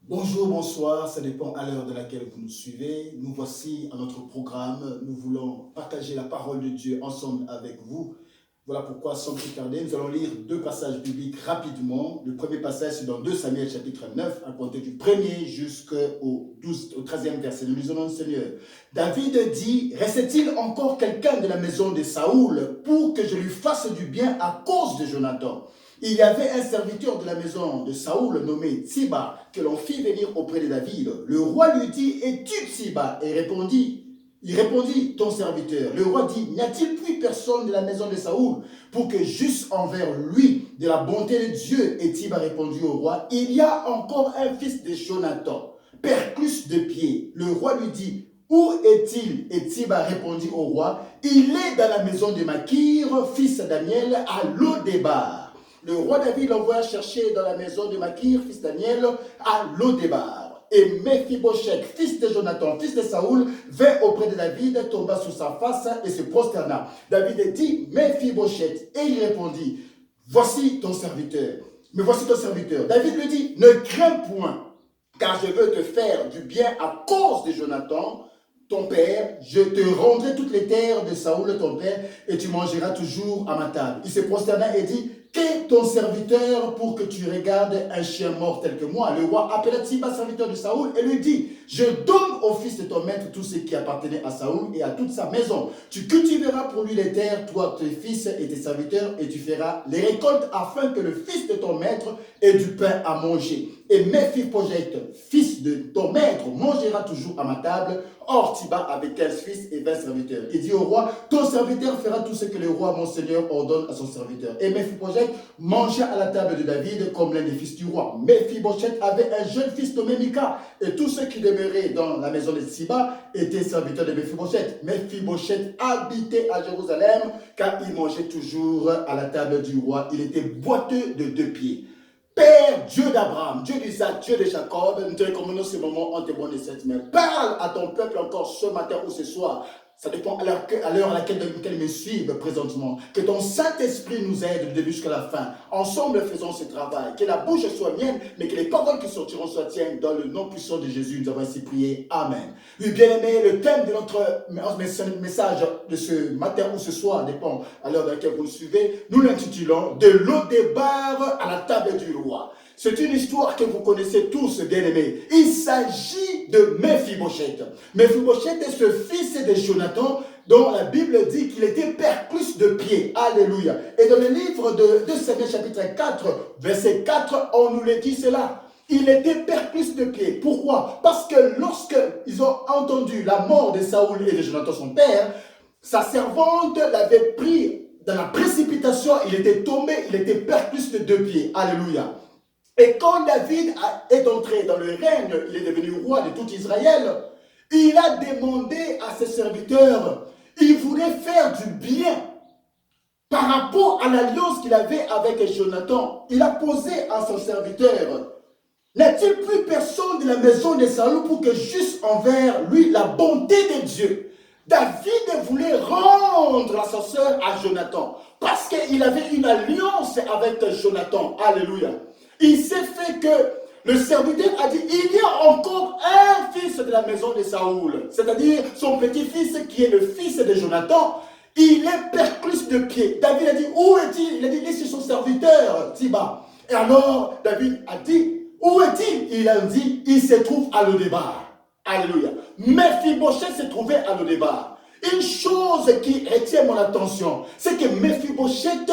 Bonjour, bonsoir, ça dépend à l'heure de laquelle vous nous suivez. Nous voici à notre programme. Nous voulons partager la parole de Dieu ensemble avec vous. Voilà pourquoi, sans plus tarder, nous allons lire deux passages bibliques rapidement. Le premier passage, c'est dans 2 Samuel chapitre 9, à compter du 1er jusqu'au 13e verset. Nous lisons le Seigneur. David dit, restait-il encore quelqu'un de la maison de Saoul pour que je lui fasse du bien à cause de Jonathan? Il y avait un serviteur de la maison de Saoul nommé Tsiba que l'on fit venir auprès de David. Le roi lui dit, es-tu Tsiba? Et il répondit, ton serviteur. Le roi dit, n'y a-t-il plus personne de la maison de Saoul pour que j'eusse envers lui de la bonté de Dieu? Et Tsiba répondit au roi, il y a encore un fils de Jonathan, perclus de pied. Le roi lui dit, où est-il? Et Tsiba répondit au roi, il est dans la maison de Makir, fils Daniel, à Lo-Débar. Le roi David l'envoya chercher dans la maison de Makir, fils Daniel, à Lo-Débar. Et Mephibosheth, fils de Jonathan, fils de Saoul, vint auprès de David, tomba sur sa face et se prosterna. David dit, Mephibosheth. Et il répondit, voici ton serviteur. Mais voici ton serviteur. David lui dit, ne crains point, car je veux te faire du bien à cause de Jonathan, ton père, je te rendrai toutes les terres de Saoul, ton père, et tu mangeras toujours à ma table. Il se prosterna et dit, qu'est ton serviteur pour que tu regardes un chien mort tel que moi? Le roi appela Tsiba, serviteur de Saoul, et lui dit, je donne au fils de ton maître tout ce qui appartenait à Saoul et à toute sa maison. Tu cultiveras pour lui les terres, toi, tes fils et tes serviteurs, et tu feras les récoltes afin que le fils de ton maître ait du pain à manger. Et Mephibosheth, fils de ton maître, mangera toujours à ma table. Or, Tsiba avait 15 fils et 20 serviteurs. Il dit au roi, ton serviteur fera tout ce que le roi, mon seigneur, ordonne à son serviteur. Et Mephibosheth mangea à la table de David comme l'un des fils du roi. Mephibosheth avait un jeune fils nommé Mika, et tous ceux qui demeuraient dans la maison de Tsiba étaient serviteurs de Mephibosheth. Mephibosheth habitait à Jérusalem, car il mangeait toujours à la table du roi. Il était boiteux de 2 pieds. Père, Dieu d'Abraham, Dieu d'Isaac, Dieu de Jacob, nous te recommandons ce moment en témoin de cette mère. Parle à ton peuple encore ce matin ou ce soir. Ça dépend à l'heure à laquelle me suivent présentement. Que ton Saint-Esprit nous aide du début jusqu'à la fin. Ensemble, faisons ce travail. Que la bouche soit mienne, mais que les paroles qui sortiront soient tiennes. Dans le nom puissant de Jésus, nous avons ainsi prié. Amen. Oui, bien-aimés, le thème de notre message de ce matin ou ce soir, dépend à l'heure à laquelle vous le suivez, nous l'intitulons « De Lo-Débar à la table du roi ». C'est une histoire que vous connaissez tous, bien-aimés. Il s'agit de Mephibosheth. Mephibosheth est ce fils de Jonathan dont la Bible dit qu'il était perclus de pied. Alléluia. Et dans le livre de 2 Samuel chapitre 4, verset 4, on nous le dit cela. Il était perclus de pied. Pourquoi? Parce que lorsqu'ils ont entendu la mort de Saoul et de Jonathan, son père, sa servante l'avait pris dans la précipitation. Il était tombé, il était perclus de 2 pieds. Alléluia. Et quand David est entré dans le règne, il est devenu roi de tout Israël, il a demandé à ses serviteurs, il voulait faire du bien par rapport à l'alliance qu'il avait avec Jonathan. Il a posé à son serviteur, n'a-t-il plus personne de la maison de Saoul pour que j'eusse envers lui la bonté de Dieu? David voulait rendre sa sœur à Jonathan parce qu'il avait une alliance avec Jonathan. Alléluia. Il s'est fait que le serviteur a dit, il y a encore un fils de la maison de Saoul, c'est-à-dire son petit-fils qui est le fils de Jonathan. Il est perclus de pied. David a dit, où est-il? Il a dit, il est chez son serviteur, Tsiba. Et alors, David a dit, où est-il? Il a dit, il se trouve à Lo-Débar. Alléluia. Mephibosheth se trouvait à Lo-Débar. Une chose qui retient mon attention, c'est que Mephibosheth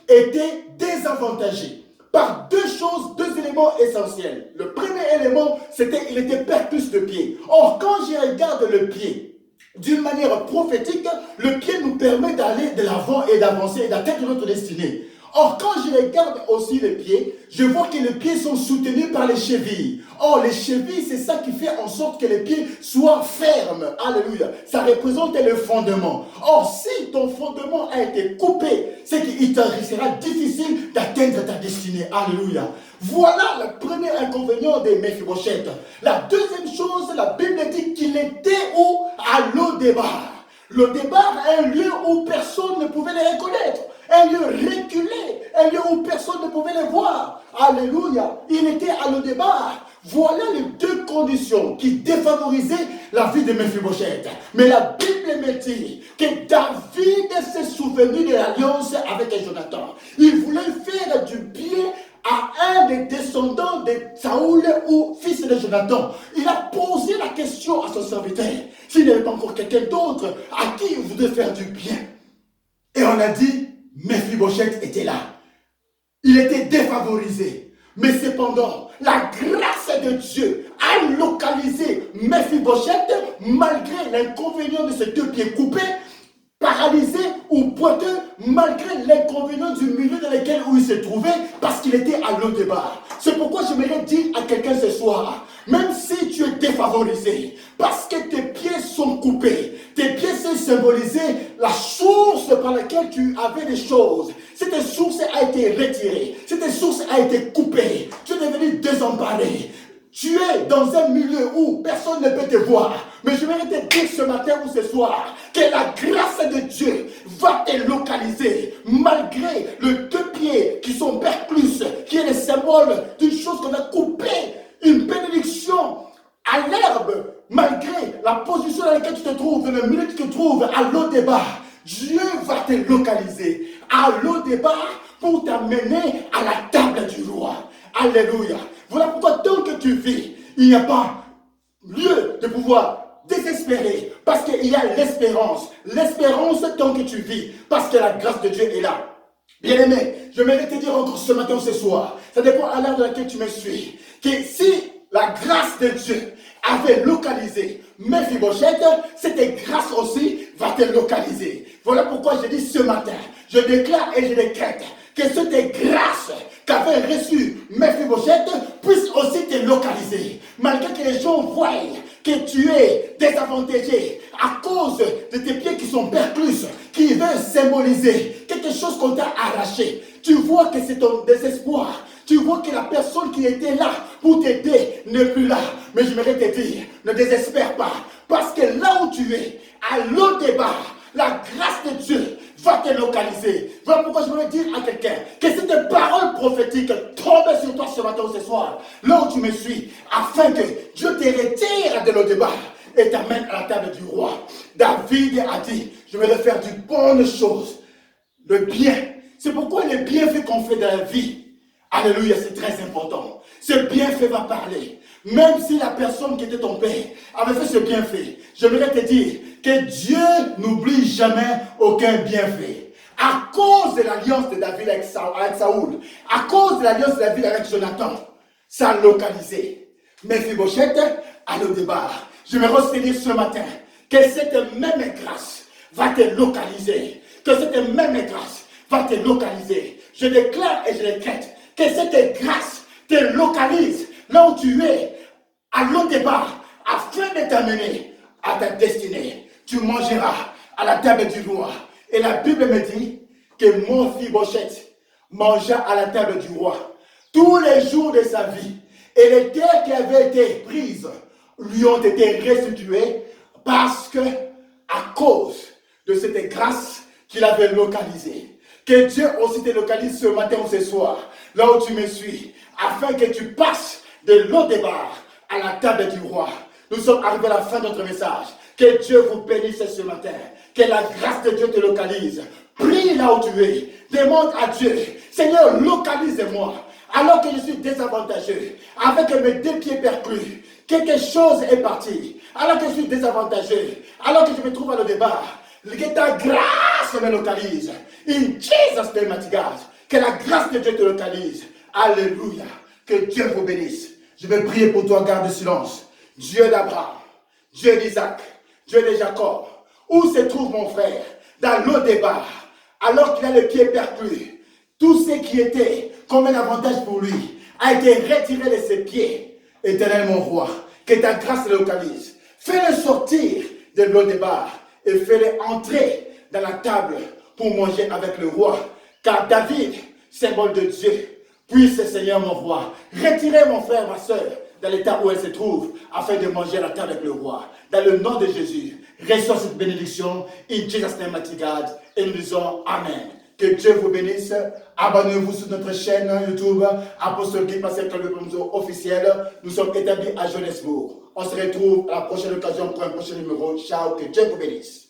était désavantagé par 2 choses, 2 éléments essentiels. Le premier élément, c'était qu'il était perclus de pied. Or, quand je regarde le pied, d'une manière prophétique, le pied nous permet d'aller de l'avant et d'avancer et d'atteindre notre destinée. Or, quand je regarde aussi les pieds, je vois que les pieds sont soutenus par les chevilles. Or, les chevilles, c'est ça qui fait en sorte que les pieds soient fermes. Alléluia. Ça représente le fondement. Or, si ton fondement a été coupé, c'est qu'il te sera difficile d'atteindre ta destinée. Alléluia. Voilà le premier inconvénient de Mephibosheth. La deuxième chose, la Bible dit qu'il était où? À Lo-Débar. Lo-Débar est un lieu où personne ne pouvait les reconnaître. Un lieu reculé, un lieu où personne ne pouvait les voir. Alléluia. Il était à Lo-Débar. Voilà les deux conditions qui défavorisaient la vie de Mephibosheth. Mais la Bible me dit que David s'est souvenu de l'alliance avec Jonathan. Il voulait faire du bien à un des descendants de Saoul ou fils de Jonathan. Il a posé la question à son serviteur, s'il n'y avait pas encore quelqu'un d'autre à qui il voulait faire du bien. Et on a dit, Mephibosheth était là. Il était défavorisé. Mais cependant, la grâce de Dieu a localisé Mephibosheth malgré l'inconvénient de ses deux pieds coupés, paralysé ou boiteux, malgré l'inconvénient du milieu dans lequel il se trouvait, parce qu'il était à l'O-Débar. C'est pourquoi j'aimerais dire à quelqu'un ce soir, même si tu es défavorisé, parce que tes pieds sont coupés, tes pieds sont symbolisés, la source par laquelle tu avais des choses, cette source a été retirée, cette source a été coupée, tu es devenu désemparé. Tu es dans un milieu où personne ne peut te voir. Mais je vais te dire ce matin ou ce soir que la grâce de Dieu va te localiser malgré les deux pieds qui sont perclus, qui est le symbole d'une chose qu'on a coupée, une bénédiction à l'herbe, malgré la position dans laquelle tu te trouves, dans le milieu que tu te trouves, à l'O-Débar. Dieu va te localiser à l'O-Débar pour t'amener à la table du roi. Alléluia. Voilà pourquoi tant que tu vis, il n'y a pas lieu de pouvoir désespérer parce qu'il y a l'espérance. L'espérance tant que tu vis parce que la grâce de Dieu est là. Bien-aimé, je vais te dire encore ce matin ou ce soir, ça dépend à l'heure de laquelle tu me suis, que si la grâce de Dieu avait localisé Mephibosheth, cette grâce aussi va te localiser. Voilà pourquoi je dis ce matin, je déclare et je décrète que cette grâce qu'avait reçue Mephibosheth puisse aussi te localiser. Malgré que les gens voient que tu es désavantagé à cause de tes pieds qui sont perclus, qui veulent symboliser quelque chose qu'on t'a arraché. Tu vois que c'est ton désespoir. Tu vois que la personne qui était là pour t'aider n'est plus là. Mais je voudrais te dire, ne désespère pas. Parce que là où tu es, à l'O-Débar, la grâce de Dieu va te localiser. Voilà pourquoi je voudrais dire à quelqu'un que cette parole prophétique tombe sur toi ce matin ou ce soir, là où tu me suis, afin que Dieu te retire de l'O-Débar et t'amène à la table du roi. David a dit, je vais faire du bonnes choses, le bien. C'est pourquoi les bienfaits qu'on fait dans la vie, alléluia, c'est très important. Ce bienfait va parler. Même si la personne qui était ton père avait fait ce bienfait, j'aimerais te dire que Dieu n'oublie jamais aucun bienfait. À cause de l'alliance de David avec Saoul, à cause de l'alliance de David avec Jonathan, ça a localisé. Mephibosheth à l'O-Débar. Je me retenir ce matin que cette même grâce va te localiser. Que cette même grâce va te localiser. Je déclare et je décrète que cette grâce te localise là où tu es, à l'O-Débar, afin de t'amener à ta destinée. Tu mangeras à la table du roi. Et la Bible me dit que Mephibosheth mangea à la table du roi tous les jours de sa vie. Et les terres qui avaient été prises lui ont été restituées parce que, à cause de cette grâce qu'il avait localisée. Que Dieu aussi te localise ce matin ou ce soir, là où tu me suis, afin que tu passes de l'O-Débar à la table du roi. Nous sommes arrivés à la fin de notre message. Que Dieu vous bénisse ce matin. Que la grâce de Dieu te localise. Prie là où tu es. Demande à Dieu, Seigneur, localise-moi. Alors que je suis désavantageux, avec mes deux pieds perclus, quelque chose est parti. Alors que je suis désavantageux, alors que je me trouve à l'O-Débar, que ta grâce me localise. In Jesus' name, mighty God. Que la grâce de Dieu te localise. Alléluia. Que Dieu vous bénisse. Je vais prier pour toi, garde silence. Dieu d'Abraham, Dieu d'Isaac, Dieu de Jacob. Où se trouve mon frère? Dans l'O-Débar. Alors qu'il a le pied perclus. Tout ce qui était comme un avantage pour lui a été retiré de ses pieds. Éternel mon roi, que ta grâce le localise. Fais-le sortir de l'O-Débar et fais-le entrer dans la table pour manger avec le roi. Car David, symbole de Dieu, puisse, Seigneur mon roi, retirer mon frère, ma soeur, dans l'état où elle se trouve, afin de manger à la table avec le roi. Dans le nom de Jésus, reçois cette bénédiction, in Jesus' name, mighty God, et nous disons Amen. Que Dieu vous bénisse. Abonnez-vous sur notre chaîne YouTube, Apostole Guy Pasteur Claude Pomzo officiel. Nous sommes établis à Johannesburg. On se retrouve à la prochaine occasion pour un prochain numéro. Ciao, que Dieu vous bénisse.